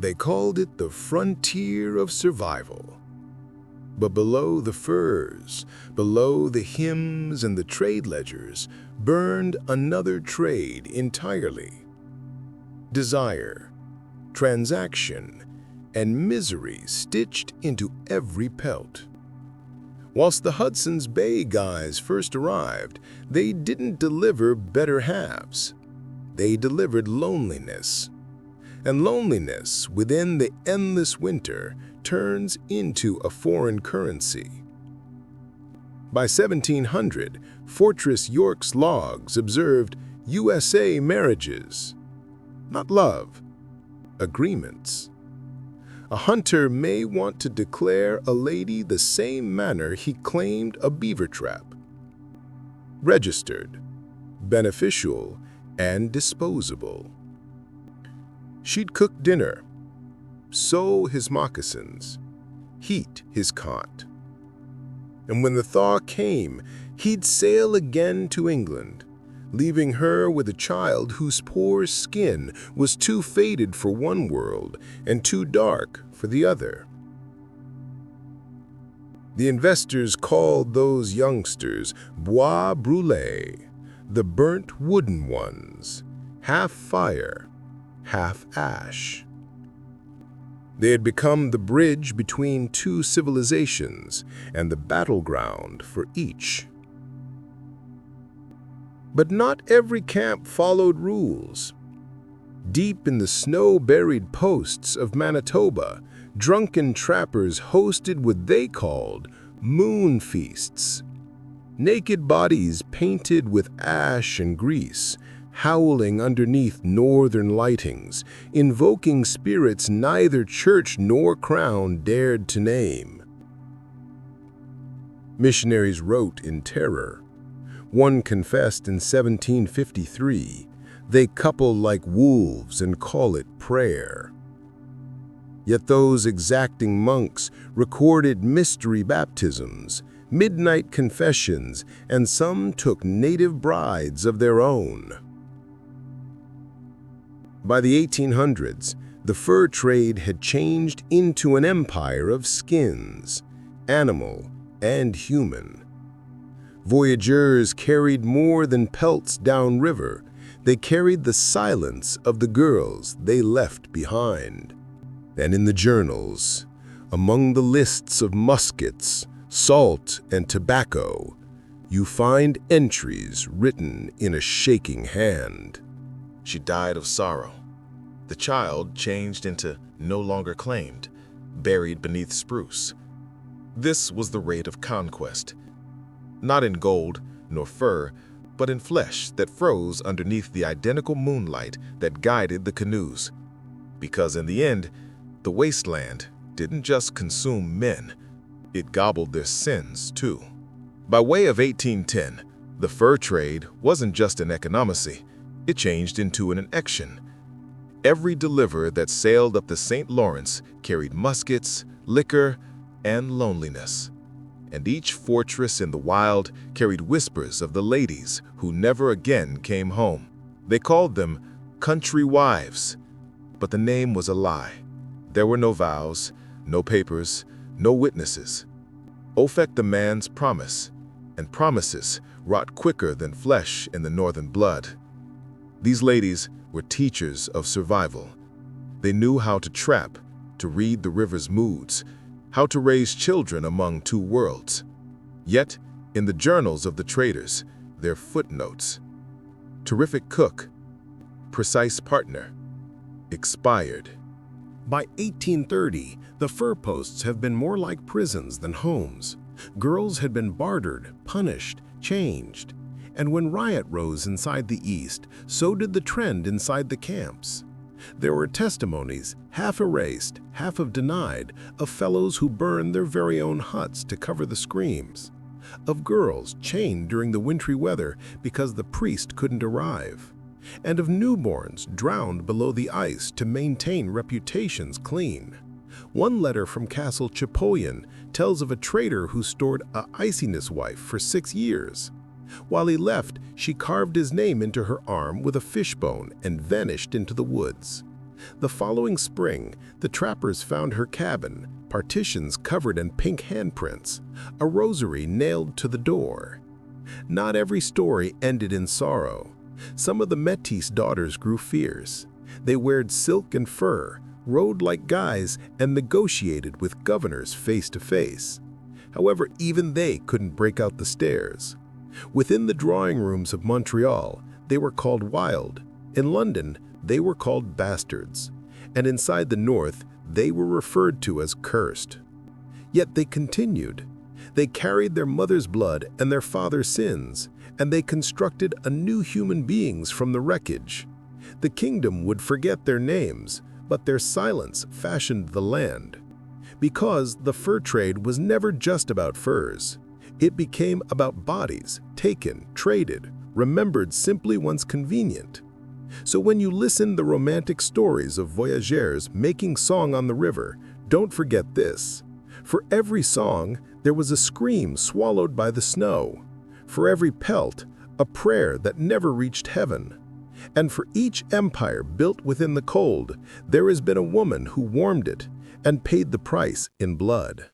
They called it the frontier of survival. But below the furs, below the hymns and the trade ledgers, burned another trade entirely. Desire, transaction, and misery stitched into every pelt. Whilst the Hudson's Bay guys first arrived, they didn't deliver better halves. They delivered loneliness. And loneliness within the endless winter turns into a foreign currency. By 1700, Fortress York's logs observed USA marriages, not love, agreements. A hunter may want to declare a lady the same manner he claimed a beaver trap. Registered, beneficial, and disposable. She'd cook dinner, sew his moccasins, heat his cot. And when the thaw came, he'd sail again to England, leaving her with a child whose poor skin was too faded for one world and too dark for the other. The investors called those youngsters bois brûlés, the burnt wooden ones, half fire, half ash. They had become the bridge between two civilizations and the battleground for each. But not every camp followed rules. Deep in the snow-buried posts of Manitoba, drunken trappers hosted what they called moon feasts. Naked bodies painted with ash and grease, howling underneath northern lightings, invoking spirits neither church nor crown dared to name. Missionaries wrote in terror. One confessed in 1753, "They couple like wolves and call it prayer." Yet those exacting monks recorded mystery baptisms, midnight confessions, and some took native brides of their own. By the 1800s, the fur trade had changed into an empire of skins, animal and human. Voyageurs carried more than pelts downriver. They carried the silence of the girls they left behind. And in the journals, among the lists of muskets, salt, and tobacco, you find entries written in a shaking hand. She died of sorrow. The child changed into no longer claimed, buried beneath spruce. This was the rate of conquest. Not in gold nor fur, but in flesh that froze underneath the identical moonlight that guided the canoes. Because in the end, the wasteland didn't just consume men, it gobbled their sins too. By way of 1810, the fur trade wasn't just an economy, it changed into an action. Every deliverer that sailed up the St. Lawrence carried muskets, liquor, and loneliness. And each fortress in the wild carried whispers of the ladies who never again came home. They called them country wives, but the name was a lie. There were no vows, no papers, no witnesses. Ofek the man's promise, and promises rot quicker than flesh in the northern blood. These ladies were teachers of survival. They knew how to trap, to read the river's moods, how to raise children among two worlds. Yet, in the journals of the traders, their footnotes: terrific cook, precise partner, expired. By 1830, the fur posts have been more like prisons than homes. Girls had been bartered, punished, changed. And when riot rose inside the East, so did the trend inside the camps. There were testimonies, half erased, half of denied, of fellows who burned their very own huts to cover the screams, of girls chained during the wintry weather because the priest couldn't arrive, and of newborns drowned below the ice to maintain reputations clean. One letter from Castle Chapoyan tells of a trader who stored a iciness wife for 6 years. While he left, she carved his name into her arm with a fishbone and vanished into the woods. The following spring, the trappers found her cabin, partitions covered in pink handprints, a rosary nailed to the door. Not every story ended in sorrow. Some of the Métis daughters grew fierce. They wore silk and fur, rode like guys, and negotiated with governors face to face. However, even they couldn't break out the stairs. Within the drawing rooms of Montreal, they were called wild. In London, they were called bastards. And inside the North, they were referred to as cursed. Yet they continued. They carried their mother's blood and their father's sins, and they constructed a new human beings from the wreckage. The kingdom would forget their names, but their silence fashioned the land. Because the fur trade was never just about furs. It became about bodies, taken, traded, remembered simply once convenient. So when you listen the romantic stories of voyageurs making song on the river, don't forget this. For every song, there was a scream swallowed by the snow. For every pelt, a prayer that never reached heaven. And for each empire built within the cold, there has been a woman who warmed it and paid the price in blood.